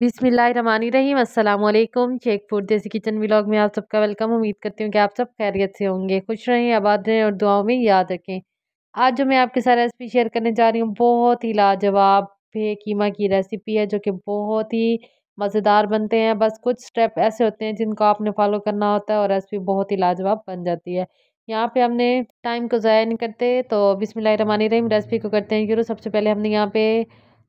बिस्मिल्लाहिर्रहमानिर्रहीम। अस्सलाम वालेकुम। शेख फूड देसी किचन व्लॉग में आप सबका वेलकम। उम्मीद करती हूँ कि आप सब खैरियत से होंगे, खुश रहें, आबाद रहें और दुआओं में याद रखें। आज जो मैं आपके साथ रेसिपी शेयर करने जा रही हूँ, बहुत ही लाजवाब है कीमा की रेसिपी है, जो कि बहुत ही मज़ेदार बनते हैं। बस कुछ स्टेप ऐसे होते हैं जिनको आपने फॉलो करना होता है और रेसिपी बहुत ही लाजवाब बन जाती है। यहाँ पे हमने टाइम को ज़ाया नहीं करते, तो बिस्मिल्लाहिर्रहमानिर्रहीम रेसिपी को करते हैं शुरू। सबसे पहले हमने यहाँ पे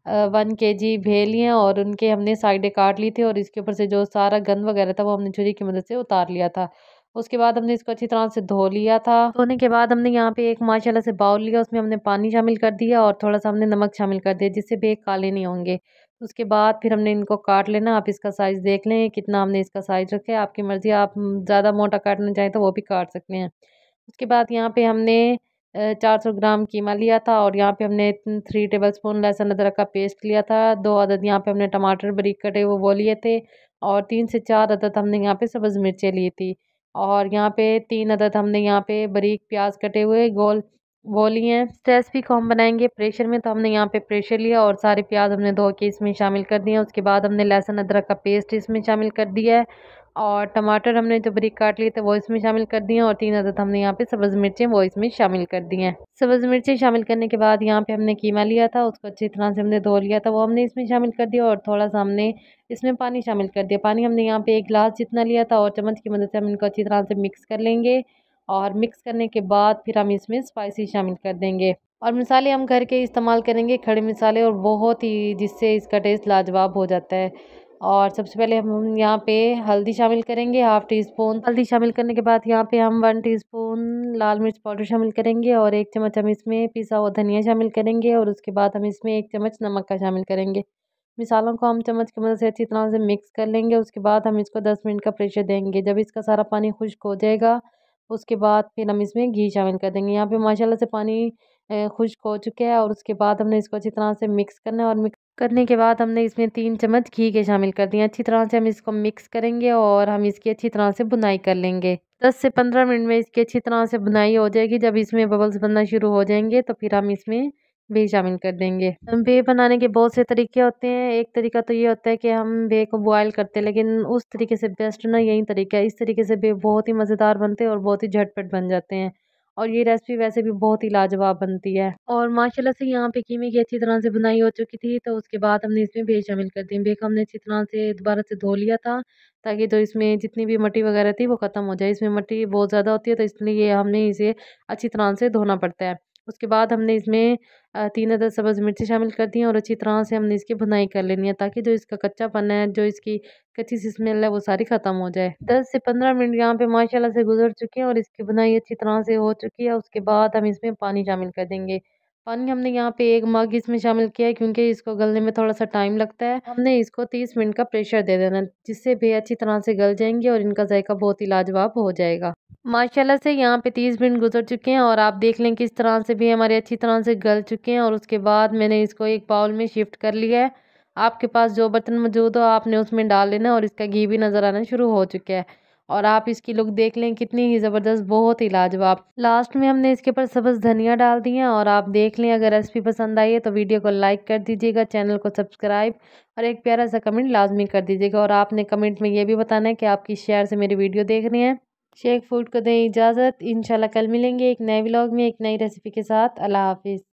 1 kg भेल लिए और उनके हमने साइडें काट ली थी और इसके ऊपर से जो सारा गंद वगैरह था वो हमने छुरी की मदद से उतार लिया था। उसके बाद हमने इसको अच्छी तरह से धो लिया था। धोने के बाद हमने यहाँ पे एक माशाल्लाह से बाउल लिया, उसमें हमने पानी शामिल कर दिया और थोड़ा-सा हमने नमक शामिल कर दिया, जिससे भेल काले नहीं होंगे। उसके बाद फिर हमने इनको काट लेना। आप इसका साइज़ देख लें कितना हमने इसका साइज़ रखा है, आपकी मर्ज़ी। आप ज़्यादा मोटा काटना चाहें तो वो भी काट सकते हैं। उसके बाद यहाँ पे हमने 400 ग्राम कीमा लिया था और यहाँ पे हमने 3 टेबलस्पून लहसुन अदरक का पेस्ट लिया था। 2 अदद यहाँ पे हमने टमाटर बारीक कटे हुए वो लिए थे और 3 से 4 अदद हमने यहाँ पे सब्ज़ मिर्चें ली थी और यहाँ पे 3 अदद हमने यहाँ पे बारीक प्याज कटे हुए गोल वो लिए हैं। इस रेसिपी को हम बनाएंगे प्रेशर में, तो हमने यहाँ पे प्रेशर लिया और सारे प्याज हमने धो के इसमें शामिल कर दिए। उसके बाद हमने लहसुन अदरक का पेस्ट इसमें शामिल कर दिया है और टमाटर हमने जो बारीक काट लिए थे वो इसमें शामिल कर दिए और 3 अदद हमने यहाँ पे सब्ज़ मिर्चें वो इसमें शामिल कर दी हैं। सब्ज़ मिर्चें शामिल करने के बाद यहाँ पे हमने कीमा लिया था, उसको अच्छी तरह से हमने धो लिया था, वो हमने इसमें शामिल कर दिया और थोड़ा-सा हमने इसमें पानी शामिल कर दिया। पानी हमने यहाँ पे 1 गिलास जितना लिया था और चम्मच की मदद से हम इनको अच्छी तरह से मिक्स कर लेंगे और मिक्स करने के बाद फिर हम इसमें स्पाइसी शामिल कर देंगे और मसाले हम घर के इस्तेमाल करेंगे, खड़े मसाले, और बहुत ही जिससे इसका टेस्ट लाजवाब हो जाता है। और सबसे पहले हम यहाँ पे हल्दी शामिल करेंगे, हाफ़ टी स्पून हल्दी शामिल करने के बाद यहाँ पे हम 1 टीस्पून लाल मिर्च पाउडर शामिल करेंगे और 1 चम्मच हम इसमें पिसा हुआ धनिया शामिल करेंगे और उसके बाद हम इसमें 1 चम्मच नमक का शामिल करेंगे। मसालों को हम चम्मच की मदद से अच्छी तरह से मिक्स कर लेंगे। उसके बाद हम इसको 10 मिनट का प्रेशर देंगे। जब इसका सारा पानी खुश्क हो जाएगा, उसके बाद फिर हम इसमें घी शामिल कर देंगे। यहाँ पे माशाल्लाह से पानी खुश्क हो चुका है और उसके बाद हमने इसको अच्छी तरह से मिक्स करना है और मिक्स करने के बाद हमने इसमें 3 चम्मच घी के शामिल कर दिए। अच्छी तरह से हम इसको मिक्स करेंगे और हम इसकी अच्छी तरह से बुनाई कर लेंगे। 10 से 15 मिनट में इसकी अच्छी तरह से बुनाई हो जाएगी। जब इसमें बबल्स बनना शुरू हो जाएंगे तो फिर हम इसमें भेल शामिल कर देंगे। भेल बनाने के बहुत से तरीके होते हैं। एक तरीका तो ये होता है कि हम भेल को बॉयल करते हैं, लेकिन उस तरीके से बेस्ट ना यही तरीका है। इस तरीके से भेल बहुत ही मज़ेदार बनते हैं और बहुत ही झटपट बन जाते हैं और ये रेसिपी वैसे भी बहुत ही लाजवाब बनती है। और माशाल्लाह से यहाँ पे कीमे की अच्छी तरह से बुनाई हो चुकी थी, तो उसके बाद हमने इसमें भेल शामिल कर दी। भेल को हमने अच्छी तरह से दोबारा से धो लिया था, ताकि जो इसमें जितनी भी मट्टी वगैरह थी वो ख़त्म हो जाए। इसमें मट्टी बहुत ज़्यादा होती है, तो इसलिए हमने इसे अच्छी तरह से धोना पड़ता है। उसके बाद हमने इसमें 3 अदद सब्ज़ मिर्ची शामिल कर दी हैं और अच्छी तरह से हमने इसकी भुनाई कर लेनी है, ताकि जो इसका कच्चापन है, जो इसकी कच्ची सी स्मेल है, वो सारी ख़त्म हो जाए। 10 से 15 मिनट यहाँ पे माशाल्लाह से गुज़र चुके हैं और इसकी भुनाई अच्छी तरह से हो चुकी है। उसके बाद हम इसमें पानी शामिल कर देंगे। पानी हमने यहाँ पे 1 मग इसमें शामिल किया है, क्योंकि इसको गलने में थोड़ा-सा टाइम लगता है। हमने इसको 30 मिनट का प्रेशर दे देना, जिससे भेल अच्छी तरह से गल जाएँगे और इनका जायका बहुत ही लाजवाब हो जाएगा। माशाल्लाह से यहाँ पे 30 मिनट गुजर चुके हैं और आप देख लें किस तरह से भी हमारे अच्छी तरह से गल चुके हैं। और उसके बाद मैंने इसको एक बाउल में शिफ्ट कर लिया है। आपके पास जो बर्तन मौजूद हो आपने उसमें डाल लेना और इसका घी भी नज़र आना शुरू हो चुका है। और आप इसकी लुक देख लें कितनी ही ज़बरदस्त, बहुत ही लाजवाब। लास्ट में हमने इसके ऊपर सब्ज़ धनिया डाल दिए और आप देख लें। अगर रेसिपी पसंद आई है तो वीडियो को लाइक कर दीजिएगा, चैनल को सब्सक्राइब और एक प्यारा सा कमेंट लाजमी कर दीजिएगा। और आपने कमेंट में ये भी बताना है कि आप किस शहर से मेरी वीडियो देख रहे हैं। शेख फूड को दें इजाज़त। इंशाल्लाह कल मिलेंगे एक नए व्लॉग में एक नई रेसिपी के साथ। अल्लाह हाफ़िज़।